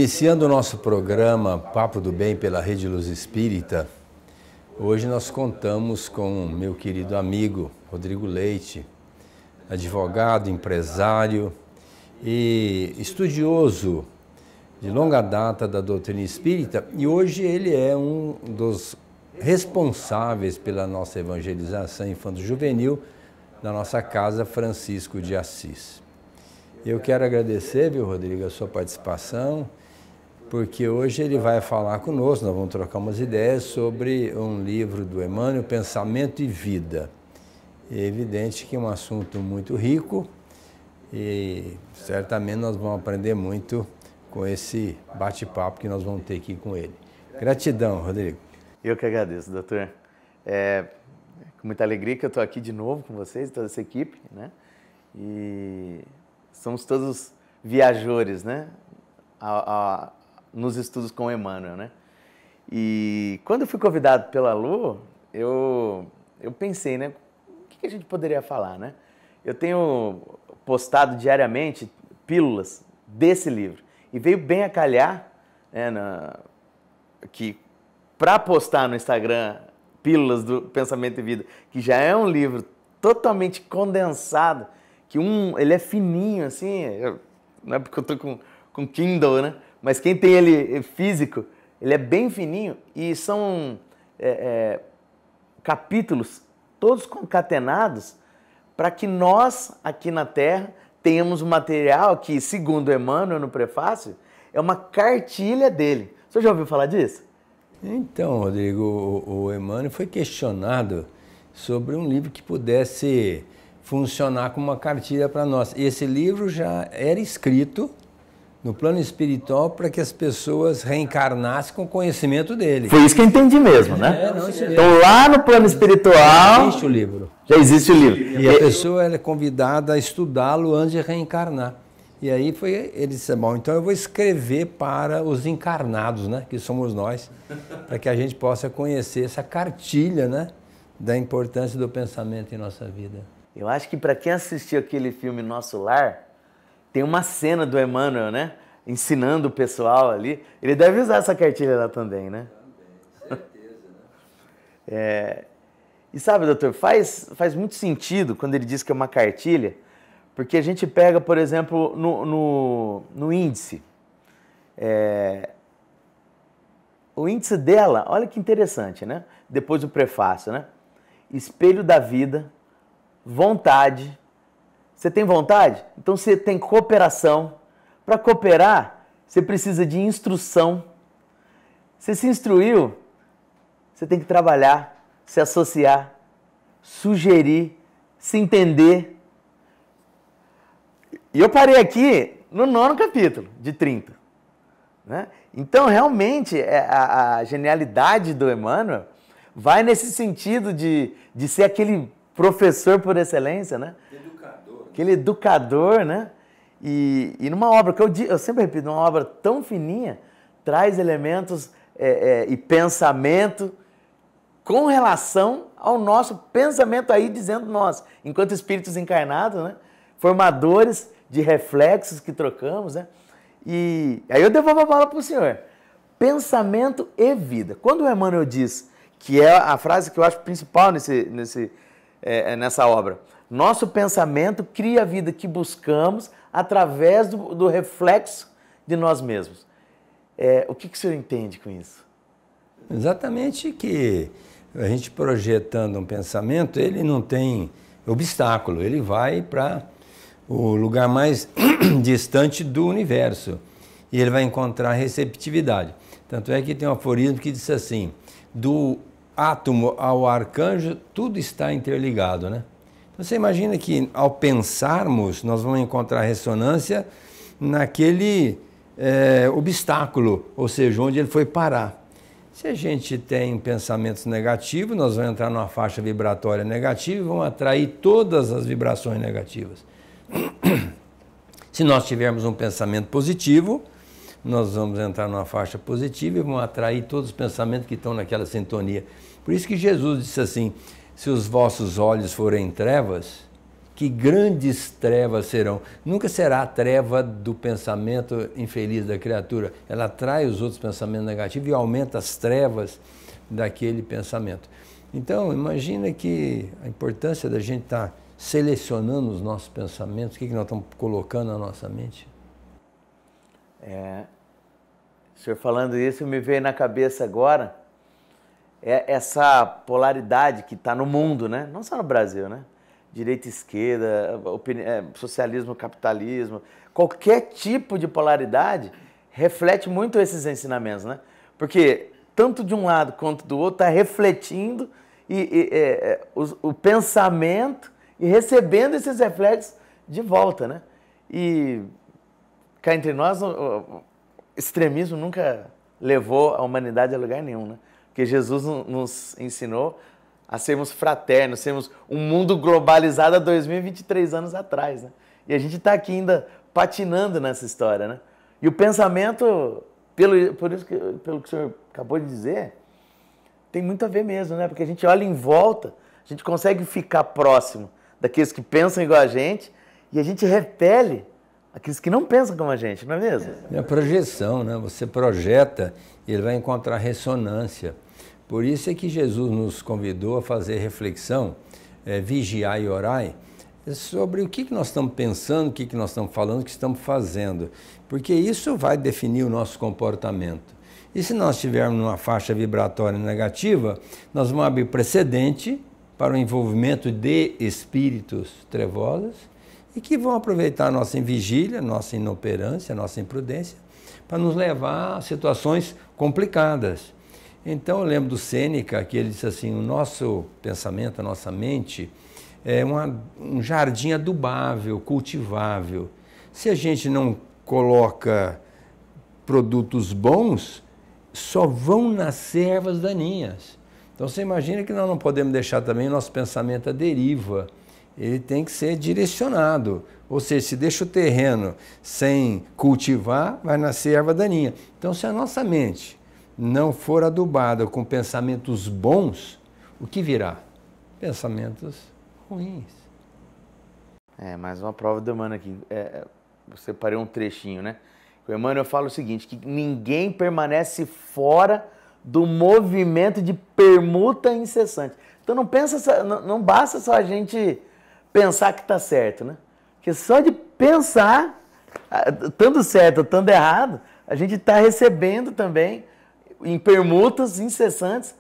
Iniciando o nosso programa Papo do Bem pela Rede Luz Espírita, hoje nós contamos com meu querido amigo Rodrigo Leite, advogado, empresário e estudioso de longa data da doutrina espírita, e hoje ele é um dos responsáveis pela nossa evangelização infanto-juvenil na nossa casa Francisco de Assis. Eu quero agradecer, viu, Rodrigo, a sua participação, porque hoje ele vai falar conosco, nós vamos trocar umas ideias sobre um livro do Emmanuel, Pensamento e Vida. É evidente que é um assunto muito rico e certamente nós vamos aprender muito com esse bate-papo que nós vamos ter aqui com ele. Gratidão, Rodrigo. Eu que agradeço, doutor. Com muita alegria que eu estou aqui de novo com vocês, toda essa equipe, né? E somos todos viajores, né? Nos estudos com o Emmanuel, né? E quando eu fui convidado pela Lu, eu pensei, né? O que a gente poderia falar, né? Eu tenho postado diariamente pílulas desse livro. E veio bem a calhar, né, que para postar no Instagram Pílulas do Pensamento e Vida, que já é um livro totalmente condensado, que ele é fininho, assim, não é porque eu estou com Kindle, né? Mas quem tem ele físico, ele é bem fininho e são capítulos todos concatenados para que nós, aqui na Terra, tenhamos um material que, segundo Emmanuel no prefácio, é uma cartilha dele. Você já ouviu falar disso? Então, Rodrigo, o Emmanuel foi questionado sobre um livro que pudesse funcionar como uma cartilha para nós. E esse livro já era escrito no plano espiritual para que as pessoas reencarnassem com o conhecimento dele. Foi isso que eu entendi mesmo, né? Então, lá no plano espiritual... Já existe o livro. Já existe o livro. E a pessoa é convidada a estudá-lo antes de reencarnar. E aí ele disse, bom, então eu vou escrever para os encarnados, né, que somos nós, para que a gente possa conhecer essa cartilha, né, da importância do pensamento em nossa vida. Eu acho que para quem assistiu aquele filme Nosso Lar, tem uma cena do Emmanuel, né, ensinando o pessoal ali. Ele deve usar essa cartilha lá também, né? Também, certeza, né? E sabe, doutor, faz muito sentido quando ele diz que é uma cartilha, porque a gente pega, por exemplo, no índice. O índice dela, olha que interessante, né? Depois do prefácio, né? Espelho da vida, vontade. Você tem vontade? Então você tem cooperação. Para cooperar, você precisa de instrução. Você se instruiu, você tem que trabalhar, se associar, sugerir, se entender. E eu parei aqui no 9º capítulo, de 30. Né? Então, realmente, a genialidade do Emmanuel vai nesse sentido de ser aquele professor por excelência, né? Educador. Aquele educador, né? E numa obra, que eu sempre repito, uma obra tão fininha, traz elementos e pensamento com relação ao nosso pensamento aí, dizendo nós, enquanto espíritos encarnados, né? Formadores de reflexos que trocamos, né? E aí eu devolvo a bola para o senhor. Pensamento e vida. Quando o Emmanuel diz, que é a frase que eu acho principal nessa obra, nosso pensamento cria a vida que buscamos através do reflexo de nós mesmos. O que o senhor entende com isso? Exatamente, que a gente projetando um pensamento, ele não tem obstáculo, ele vai para o lugar mais distante do universo e ele vai encontrar receptividade. Tanto é que tem um aforismo que diz assim, do átomo ao arcanjo, tudo está interligado, né? Então você imagina que ao pensarmos, nós vamos encontrar ressonância naquele obstáculo, ou seja, onde ele foi parar. Se a gente tem pensamentos negativos, nós vamos entrar numa faixa vibratória negativa e vamos atrair todas as vibrações negativas. Se nós tivermos um pensamento positivo, nós vamos entrar numa faixa positiva e vamos atrair todos os pensamentos que estão naquela sintonia. Por isso que Jesus disse assim, se os vossos olhos forem trevas, que grandes trevas serão. Nunca será a treva do pensamento infeliz da criatura. Ela atrai os outros pensamentos negativos e aumenta as trevas daquele pensamento. Então, imagina que a importância da gente estar selecionando os nossos pensamentos, o que nós estamos colocando na nossa mente. O senhor falando isso, me veio na cabeça agora essa polaridade que está no mundo, né? Não só no Brasil, né? Direita e esquerda, socialismo, capitalismo, qualquer tipo de polaridade reflete muito esses ensinamentos, né? Porque tanto de um lado quanto do outro está refletindo o pensamento e recebendo esses reflexos de volta, né? E cá entre nós, o extremismo nunca levou a humanidade a lugar nenhum, né? Porque Jesus nos ensinou a sermos fraternos, sermos um mundo globalizado há 2023 anos atrás, né? E a gente está aqui ainda patinando nessa história, né? E o pensamento, pelo que o senhor acabou de dizer, tem muito a ver mesmo, né? Porque a gente olha em volta, a gente consegue ficar próximo daqueles que pensam igual a gente e a gente repele aqueles que não pensam como a gente, não é mesmo? É a projeção, né? Você projeta e ele vai encontrar ressonância. Por isso é que Jesus nos convidou a fazer reflexão, vigiar e orar, sobre o que nós estamos pensando, o que nós estamos falando, o que estamos fazendo. Porque isso vai definir o nosso comportamento. E se nós estivermos numa faixa vibratória negativa, nós vamos abrir precedente para o envolvimento de espíritos trevosos e que vão aproveitar a nossa invigília, nossa inoperância, nossa imprudência, para nos levar a situações complicadas. Então eu lembro do Sêneca, que ele disse assim, o nosso pensamento, a nossa mente é um jardim adubável, cultivável. Se a gente não coloca produtos bons, só vão nascer ervas daninhas. Então você imagina que nós não podemos deixar também o nosso pensamento à deriva. Ele tem que ser direcionado. Ou seja, se deixa o terreno sem cultivar, vai nascer erva daninha. Então se a nossa mente não for adubada com pensamentos bons, o que virá? Pensamentos ruins. Mais uma prova do Emmanuel aqui. Eu separei um trechinho, né? O Emmanuel fala o seguinte, que ninguém permanece fora do movimento de permuta incessante. Então não basta só a gente pensar que está certo, né? Porque só de pensar, estando certo ou estando errado, a gente está recebendo também em permutas incessantes,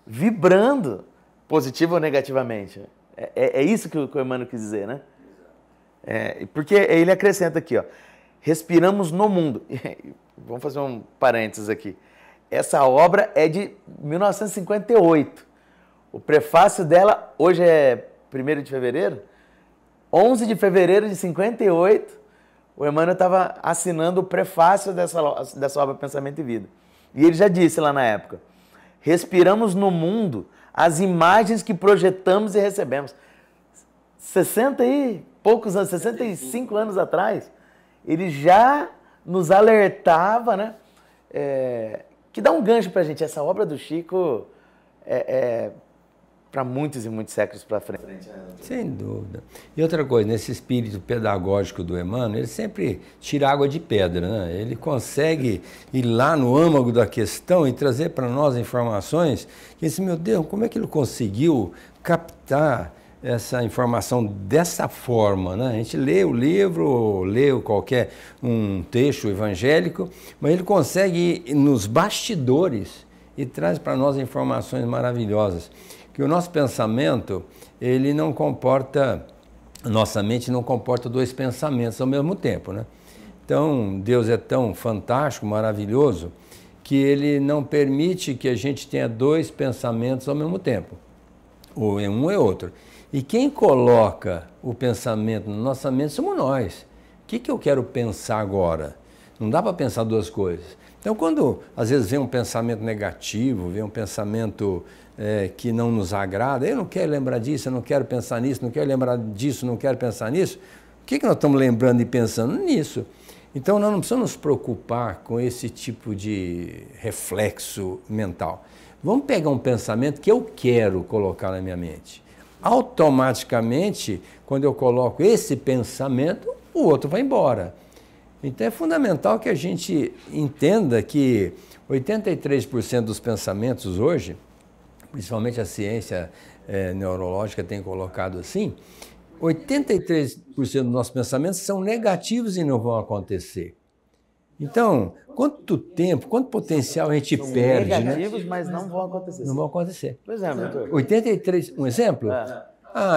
vibrando positivo ou negativamente. É isso que o Emmanuel quis dizer, né? Porque ele acrescenta aqui, ó, respiramos no mundo. Vamos fazer um parênteses aqui. Essa obra é de 1958. O prefácio dela, hoje é 1º de fevereiro, 11 de fevereiro de 58, o Emmanuel estava assinando o prefácio dessa obra Pensamento e Vida. E ele já disse lá na época, respiramos no mundo as imagens que projetamos e recebemos. 60 e poucos anos, 65 anos atrás, ele já nos alertava, né? Que dá um gancho para a gente. Essa obra do Chico para muitos e muitos séculos para frente. Sem dúvida. E outra coisa, nesse espírito pedagógico do Emmanuel, ele sempre tira água de pedra, né? Ele consegue ir lá no âmago da questão e trazer para nós informações que esse, meu Deus, como é que ele conseguiu captar essa informação dessa forma, né? A gente lê o livro, lê qualquer um texto evangélico, mas ele consegue ir nos bastidores e traz para nós informações maravilhosas. Que o nosso pensamento, ele não comporta, a nossa mente não comporta dois pensamentos ao mesmo tempo, né? Então, Deus é tão fantástico, maravilhoso, que ele não permite que a gente tenha dois pensamentos ao mesmo tempo, ou em um ou outro. E quem coloca o pensamento na nossa mente somos nós. O que eu quero pensar agora? Não dá para pensar duas coisas. Então, quando às vezes vem um pensamento negativo, vem um pensamento que não nos agrada, eu não quero lembrar disso, eu não quero pensar nisso, não quero lembrar disso, não quero pensar nisso, o que nós estamos lembrando e pensando nisso? Então, nós não precisamos nos preocupar com esse tipo de reflexo mental. Vamos pegar um pensamento que eu quero colocar na minha mente. automaticamente, quando eu coloco esse pensamento, o outro vai embora. Então é fundamental que a gente entenda que 83% dos pensamentos hoje, principalmente a ciência neurológica tem colocado assim, 83% dos nossos pensamentos são negativos e não vão acontecer. Então, quanto tempo, quanto potencial a gente perde, negativos, né? mas não vão acontecer. Não vão acontecer. Por exemplo, doutor. 83, um exemplo?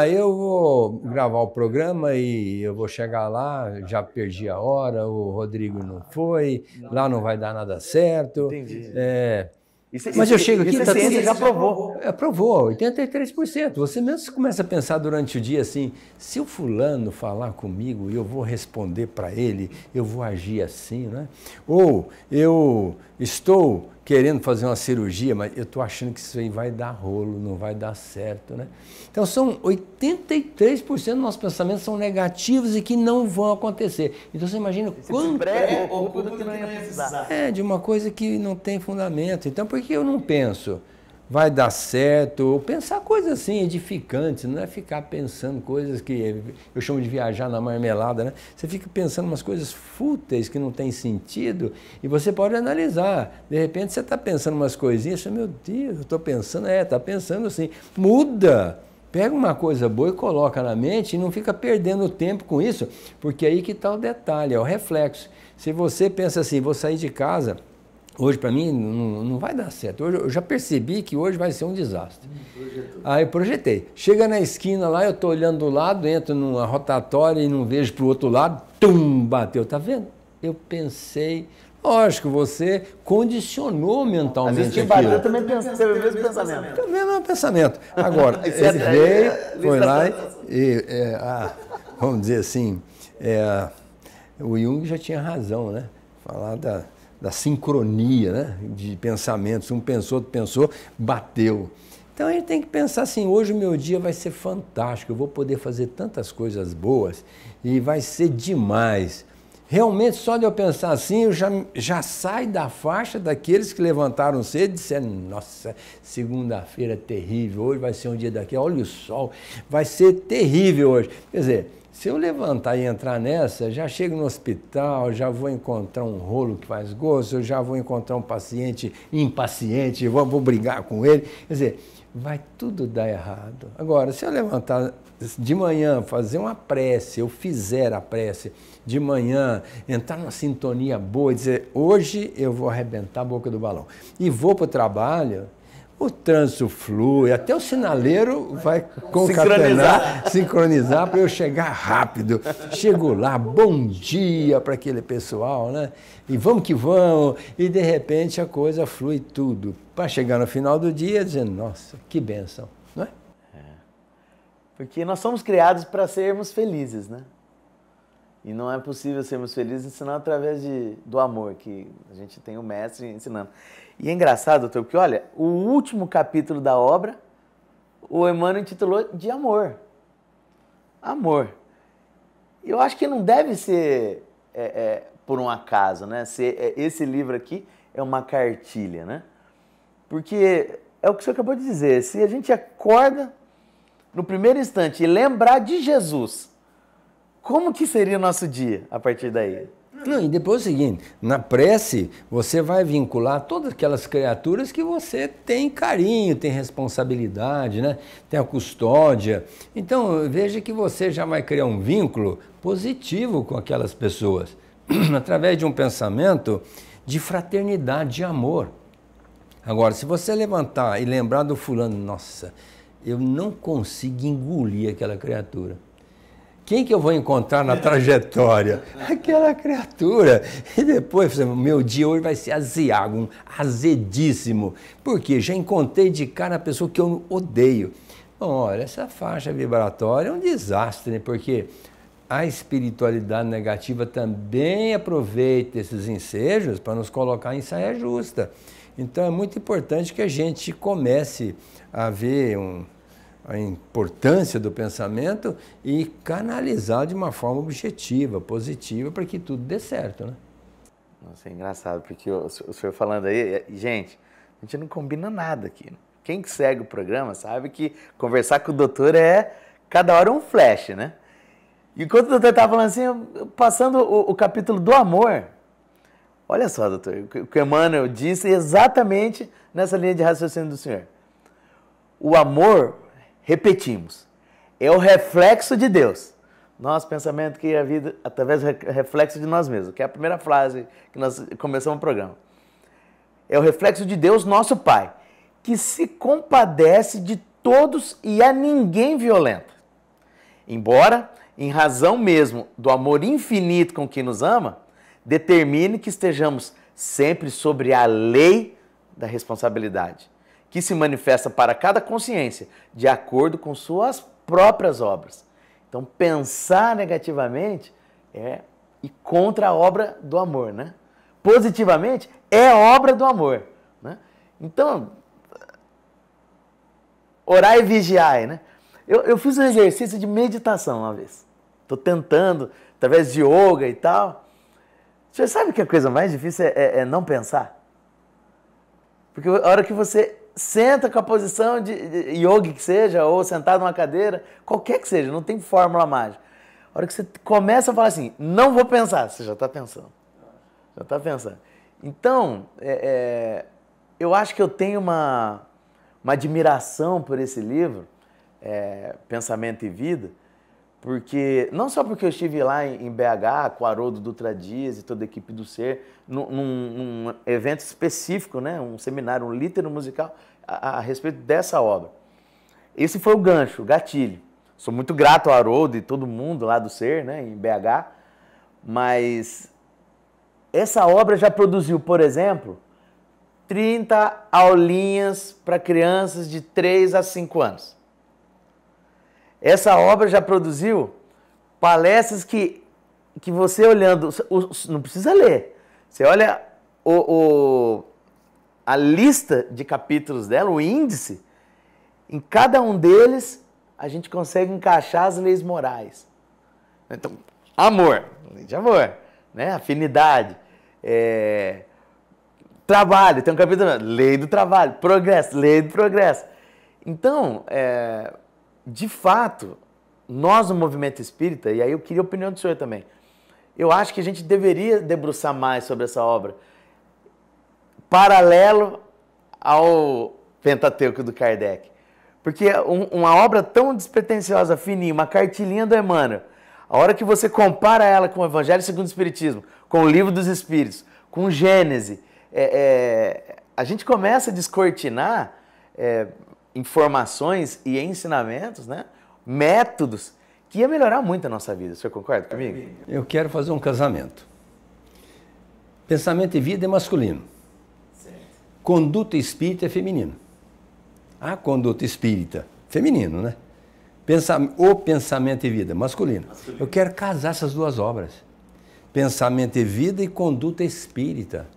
Eu vou gravar o programa e eu vou chegar lá, já perdi a hora, o Rodrigo não foi, lá não vai dar nada certo. Entendi. Mas eu chego aqui... Isso a ciência já provou. Provou, 83%. Você mesmo começa a pensar durante o dia assim, se o fulano falar comigo e eu vou responder para ele, eu vou agir assim, né? Ou eu estou querendo fazer uma cirurgia, mas eu estou achando que isso aí vai dar rolo, não vai dar certo, né? Então, são 83% dos nossos pensamentos são negativos e que não vão acontecer. Então, você imagina quanto... Oculta que não ia precisar. De uma coisa que não tem fundamento. Então, por que eu não penso? Vai dar certo? Ou pensar coisas assim, edificantes, não é ficar pensando coisas que eu chamo de viajar na marmelada, né? Você fica pensando umas coisas fúteis que não tem sentido e você pode analisar. De repente, você está pensando umas coisinhas, meu Deus, eu estou pensando, está pensando assim. Muda! Pega uma coisa boa e coloca na mente e não fica perdendo tempo com isso, porque aí que está o detalhe, é o reflexo. Se você pensa assim, vou sair de casa... Hoje, para mim, não vai dar certo. Hoje, eu já percebi que hoje vai ser um desastre. Aí eu projetei. Chega na esquina lá, eu estou olhando do lado, entro numa rotatória e não vejo para o outro lado, bateu. Tá vendo? Eu pensei... Lógico, você condicionou mentalmente aquilo. Eu também pensei, teve o mesmo pensamento. O mesmo pensamento. Agora, ele veio, foi lá e... vamos dizer assim, o Jung já tinha razão, né? Falar da sincronia, né, de pensamentos. Um pensou, outro pensou, bateu. Então a gente tem que pensar assim, hoje o meu dia vai ser fantástico, eu vou poder fazer tantas coisas boas e vai ser demais. Realmente, só de eu pensar assim, eu já saio da faixa daqueles que levantaram cedo e disseram, nossa, segunda-feira é terrível, hoje vai ser um dia daqui, olha o sol, vai ser terrível hoje. Quer dizer, se eu levantar e entrar nessa, já chego no hospital, já vou encontrar um rolo que faz gosto, eu já vou encontrar um paciente impaciente, vou brigar com ele. Quer dizer, vai tudo dar errado. Agora, se eu levantar de manhã, fazer uma prece, eu fizer a prece de manhã, entrar numa sintonia boa e dizer, hoje eu vou arrebentar a boca do balão. E vou para o trabalho... O trânsito flui, até o sinaleiro vai sincronizar para eu chegar rápido. Chego lá, bom dia para aquele pessoal, né? E vamos que vamos. E de repente a coisa flui tudo. Para chegar no final do dia dizendo, nossa, que bênção, não é? Porque nós somos criados para sermos felizes, né? E não é possível sermos felizes senão através do amor, que a gente tem o mestre ensinando. E é engraçado, doutor, porque olha, o último capítulo da obra, o Emmanuel intitulou de amor. Amor. Eu acho que não deve ser por um acaso, né? Esse livro aqui é uma cartilha, né? Porque é o que o senhor acabou de dizer, se a gente acorda no primeiro instante e lembrar de Jesus, como que seria o nosso dia a partir daí? Não, e depois é o seguinte, na prece você vai vincular todas aquelas criaturas que você tem carinho, tem responsabilidade, né? Tem a custódia. Então veja que você já vai criar um vínculo positivo com aquelas pessoas, através de um pensamento de fraternidade, de amor. Agora, se você levantar e lembrar do fulano, nossa, eu não consigo engolir aquela criatura. Quem que eu vou encontrar na trajetória? Aquela criatura. E depois, meu dia hoje vai ser aziago, azedíssimo. Por quê? Já encontrei de cara a pessoa que eu odeio. Bom, olha, essa faixa vibratória é um desastre, né? Porque a espiritualidade negativa também aproveita esses ensejos para nos colocar em saia justa. Então é muito importante que a gente comece a ver a importância do pensamento e canalizar de uma forma objetiva, positiva, para que tudo dê certo, né? Nossa, é engraçado, porque o senhor falando aí, gente, a gente não combina nada aqui, né? quem segue o programa sabe que conversar com o doutor é cada hora um flash, né? E enquanto o doutor estava falando assim, passando o capítulo do amor, olha só, doutor, o que Emmanuel disse exatamente nessa linha de raciocínio do senhor. O amor, repetimos, é o reflexo de Deus. Nosso pensamento que a vida, através do reflexo de nós mesmos, que é a primeira frase que nós começamos o programa. É o reflexo de Deus, nosso Pai, que se compadece de todos e a ninguém violenta. Embora, em razão mesmo do amor infinito com que nos ama, determine que estejamos sempre sobre a lei da responsabilidade, que se manifesta para cada consciência de acordo com suas próprias obras. Então, pensar negativamente é ir contra a obra do amor, né? Positivamente é obra do amor, né? Então, orar e vigiar, né? Eu fiz um exercício de meditação uma vez. Estou tentando, através de yoga e tal. Você sabe que a coisa mais difícil é não pensar? Porque a hora que você senta com a posição de yoga que seja, ou sentado numa cadeira, qualquer que seja, não tem fórmula mágica. A hora que você começa a falar assim, não vou pensar, você já está pensando. Já está pensando. Então, eu acho que eu tenho uma admiração por esse livro, Pensamento e Vida, porque não só porque eu estive lá em BH com o Haroldo Dutra Dias e toda a equipe do Ser, num evento específico, né, um seminário, um litero musical a respeito dessa obra. Esse foi o gancho, o gatilho. Sou muito grato ao Haroldo e todo mundo lá do Ser, né, em BH, mas essa obra já produziu, por exemplo, 30 aulinhas para crianças de 3 a 5 anos. Essa obra já produziu palestras que você olhando, não precisa ler, você olha a lista de capítulos dela, o índice, em cada um deles a gente consegue encaixar as leis morais. Então, amor, lei de amor, né? Afinidade, trabalho, tem um capítulo, lei do trabalho, progresso, lei do progresso. Então, de fato, nós no movimento espírita, e aí eu queria a opinião do senhor também, eu acho que a gente deveria debruçar mais sobre essa obra, paralelo ao Pentateuco do Kardec. Porque uma obra tão despretensiosa, fininha, uma cartilhinha do Emmanuel, a hora que você compara ela com o Evangelho segundo o Espiritismo, com o Livro dos Espíritos, com Gênese, a gente começa a descortinar informações e ensinamentos, né? Métodos que ia melhorar muito a nossa vida. O senhor concorda comigo? Eu quero fazer um casamento. Pensamento e vida é masculino. Certo. Conduta espírita é feminino. A conduta espírita, feminino, né? O pensamento e vida, masculino. Eu quero casar essas duas obras. Pensamento e vida e conduta espírita.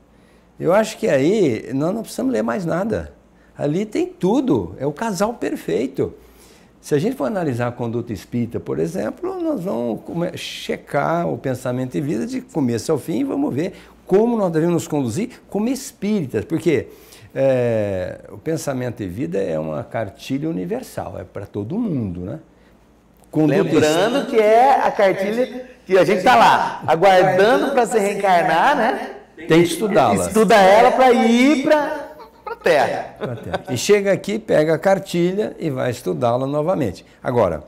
Eu acho que aí nós não precisamos ler mais nada. Ali tem tudo, é o casal perfeito. Se a gente for analisar a conduta espírita, por exemplo, nós vamos checar o pensamento e vida de começo ao fim e vamos ver como nós devemos nos conduzir como espíritas, porque o pensamento e vida é uma cartilha universal, é para todo mundo, né? Lembrando que é a cartilha que a gente está lá, aguardando para se reencarnar, né? Tem que estudá-la. Estuda ela para ir para Terra. E chega aqui, pega a cartilha e vai estudá-la novamente. Agora,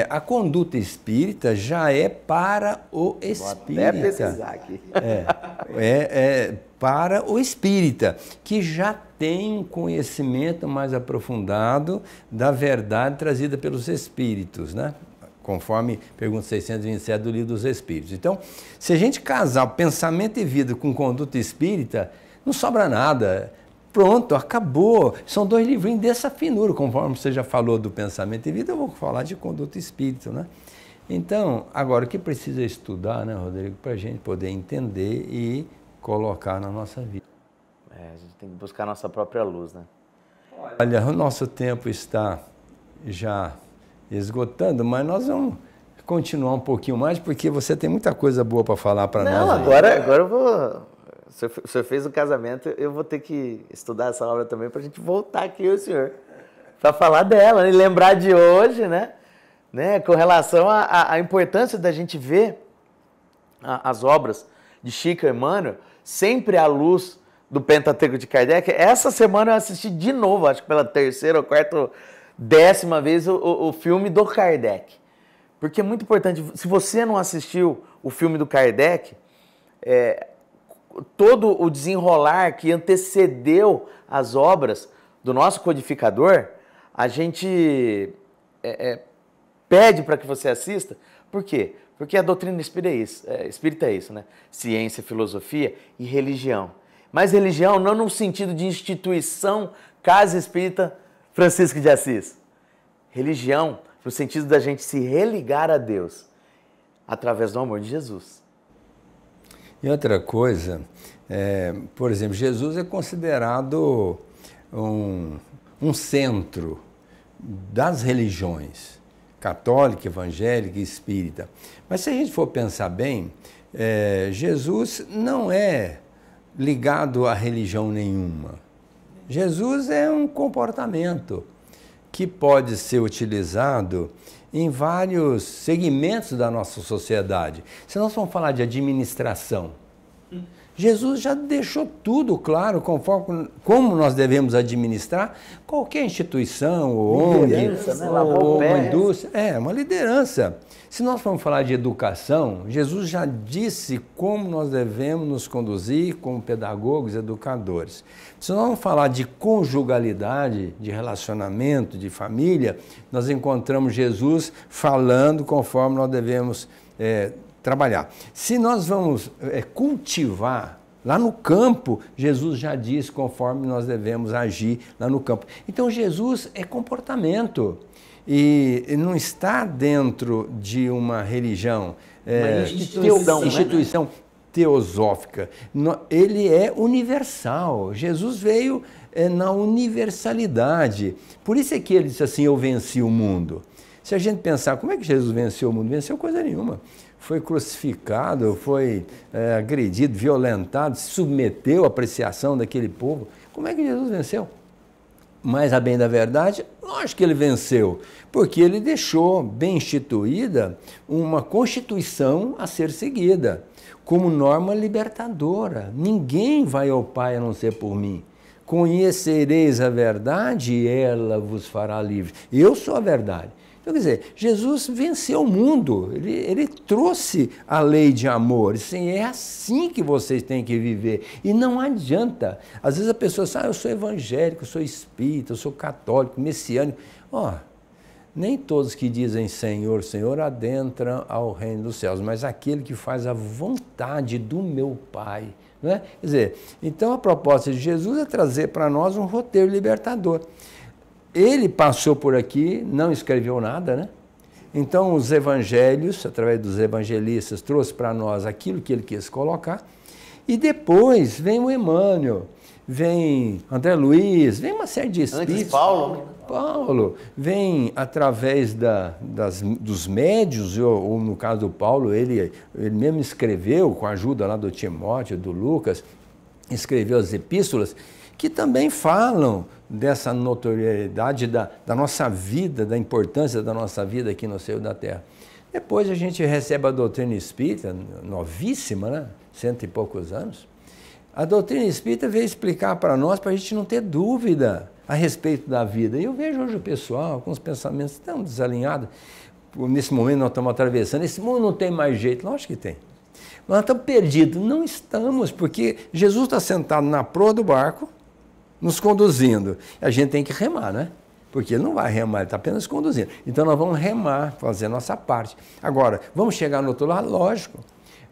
a conduta espírita já é para o espírita. Vou até pesquisar aqui. Para o espírita, que já tem um conhecimento mais aprofundado da verdade trazida pelos espíritos, né? Conforme pergunta 627 do Livro dos Espíritos. Então, se a gente casar pensamento e vida com conduta espírita, não sobra nada. Pronto, acabou. São 2 livrinhos dessa finura, conforme você já falou do pensamento e vida, eu vou falar de conduta espírita, né? Então, agora, o que precisa estudar, né, Rodrigo, para a gente poder entender e colocar na nossa vida? A gente tem que buscar a nossa própria luz, né? Olha, o nosso tempo está já esgotando, mas nós vamos continuar um pouquinho mais, porque você tem muita coisa boa para falar para nós. Não, agora eu vou... o senhor fez um casamento, eu vou ter que estudar essa obra também para a gente voltar aqui, o senhor, para falar dela, e lembrar de hoje, né? Com relação à importância da gente ver as obras de Chico Emmanuel sempre à luz do Pentateuco de Kardec. Essa semana eu assisti de novo, acho que pela terceira ou quarta, 10ª vez, o filme do Kardec. Porque é muito importante, se você não assistiu o filme do Kardec, todo o desenrolar que antecedeu as obras do nosso codificador, a gente pede para que você assista. Por quê? Porque a doutrina espírita é isso, né? Ciência, filosofia e religião. Mas religião não no sentido de instituição Casa Espírita Francisco de Assis. Religião no sentido da gente se religar a Deus através do amor de Jesus. E outra coisa, por exemplo, Jesus é considerado um centro das religiões, católica, evangélica e espírita. Mas se a gente for pensar bem, Jesus não é ligado a religião nenhuma. Jesus é um comportamento que pode ser utilizado em vários segmentos da nossa sociedade. Se nós vamos falar de administração, Jesus já deixou tudo claro conforme como nós devemos administrar qualquer instituição, ou ONG, ou uma indústria. É, uma liderança. Se nós formos falar de educação, Jesus já disse como nós devemos nos conduzir como pedagogos, educadores. Se nós vamos falar de conjugalidade, de relacionamento, de família, nós encontramos Jesus falando conforme nós devemos trabalhar. Se nós vamos cultivar lá no campo, Jesus já diz conforme nós devemos agir lá no campo. Então Jesus é comportamento e não está dentro de uma religião, instituição teosófica. Ele é universal. Jesus veio na universalidade. Por isso é que ele disse assim, eu venci o mundo. Se a gente pensar, como é que Jesus venceu o mundo? Venceu coisa nenhuma. Foi crucificado, foi agredido, violentado, se submeteu à apreciação daquele povo. Como é que Jesus venceu? Mas, a bem da verdade, lógico que ele venceu, porque ele deixou bem instituída uma Constituição a ser seguida, como norma libertadora. Ninguém vai ao Pai a não ser por mim. Conhecereis a verdade e ela vos fará livres. Eu sou a verdade. Então, quer dizer, Jesus venceu o mundo, ele trouxe a lei de amor. Assim, é assim que vocês têm que viver. E não adianta. Às vezes a pessoa diz, eu sou evangélico, eu sou espírita, eu sou católico, messiânico. Nem todos que dizem Senhor, Senhor adentram ao reino dos céus, mas aquele que faz a vontade do meu Pai. Não é? Quer dizer, então a proposta de Jesus é trazer para nós um roteiro libertador. Ele passou por aqui, não escreveu nada, né? Então os evangelhos, através dos evangelistas, trouxe para nós aquilo que ele quis colocar. E depois vem o Emmanuel, vem André Luiz, vem uma série de espíritos. Antes Paulo. Paulo, vem através dos médios, ou no caso do Paulo, ele mesmo escreveu, com a ajuda lá do Timóteo, do Lucas, escreveu as epístolas, que também falam dessa notoriedade da nossa vida, da importância da nossa vida aqui no seio da Terra. Depois a gente recebe a doutrina espírita, novíssima, né? 100 e poucos anos. A doutrina espírita veio explicar para nós, para a gente não ter dúvida a respeito da vida. E eu vejo hoje o pessoal com os pensamentos tão desalinhados. Nesse momento nós estamos atravessando, esse mundo não tem mais jeito. Lógico que tem. Nós estamos perdidos. Não estamos, porque Jesus está sentado na proa do barco, nos conduzindo. A gente tem que remar, né? Porque ele não vai remar, ele está apenas conduzindo. Então nós vamos remar, fazer a nossa parte. Agora, vamos chegar no outro lado? Lógico.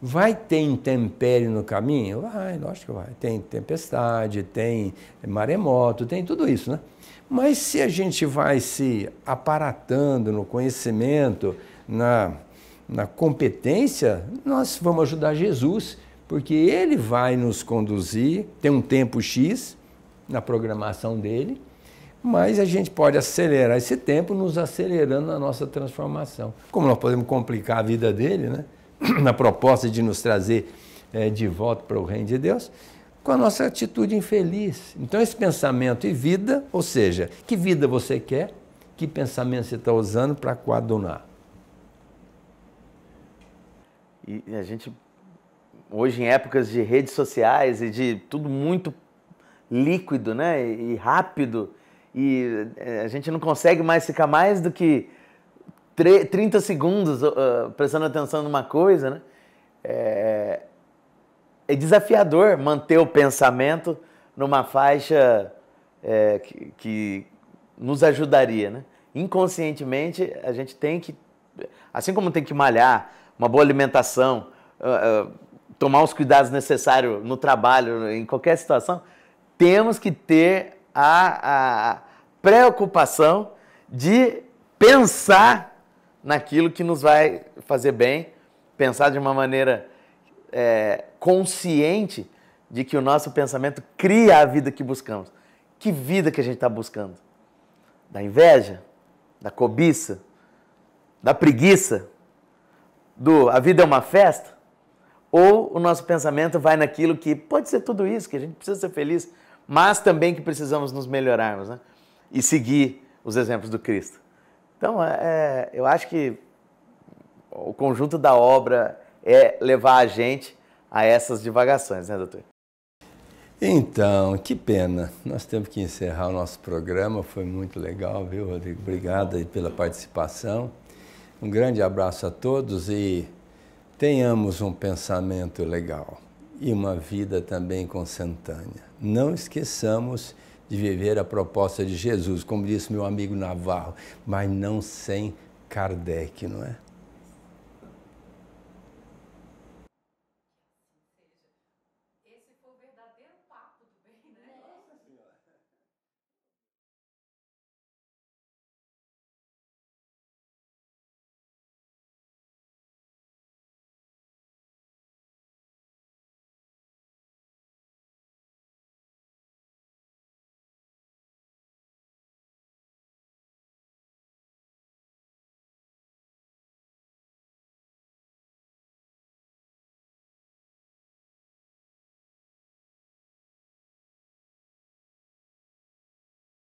Vai ter intempérie no caminho? Vai, lógico que vai. Tem tempestade, tem maremoto, tem tudo isso, né? Mas se a gente vai se aparatando no conhecimento, na competência, nós vamos ajudar Jesus, porque ele vai nos conduzir, tem um tempo X na programação dele, mas a gente pode acelerar esse tempo nos acelerando na nossa transformação. Como nós podemos complicar a vida dele, né? Na proposta de nos trazer de volta para o reino de Deus, com a nossa atitude infeliz. Então esse pensamento e vida, ou seja, que vida você quer, que pensamento você está usando para coadunar. E a gente, hoje em épocas de redes sociais e de tudo muito líquido, né, e rápido, e a gente não consegue mais ficar mais do que 30 segundos prestando atenção numa coisa, né? É desafiador manter o pensamento numa faixa que nos ajudaria, né? Inconscientemente, a gente tem que, assim como tem que malhar, uma boa alimentação, tomar os cuidados necessários no trabalho, em qualquer situação, temos que ter a preocupação de pensar naquilo que nos vai fazer bem, pensar de uma maneira consciente de que o nosso pensamento cria a vida que buscamos. Que vida que a gente está buscando? Da inveja? Da cobiça? Da preguiça? A vida é uma festa? Ou o nosso pensamento vai naquilo que pode ser tudo isso, que a gente precisa ser feliz, mas também que precisamos nos melhorarmos, né? E seguir os exemplos do Cristo. Então, eu acho que o conjunto da obra é levar a gente a essas divagações, né, doutor? Então, que pena. Nós temos que encerrar o nosso programa. Foi muito legal, viu, Rodrigo? Obrigado aí pela participação. Um grande abraço a todos e tenhamos um pensamento legal e uma vida também consentânea. Não esqueçamos de viver a proposta de Jesus, como disse meu amigo Navarro, mas não sem Kardec, não é?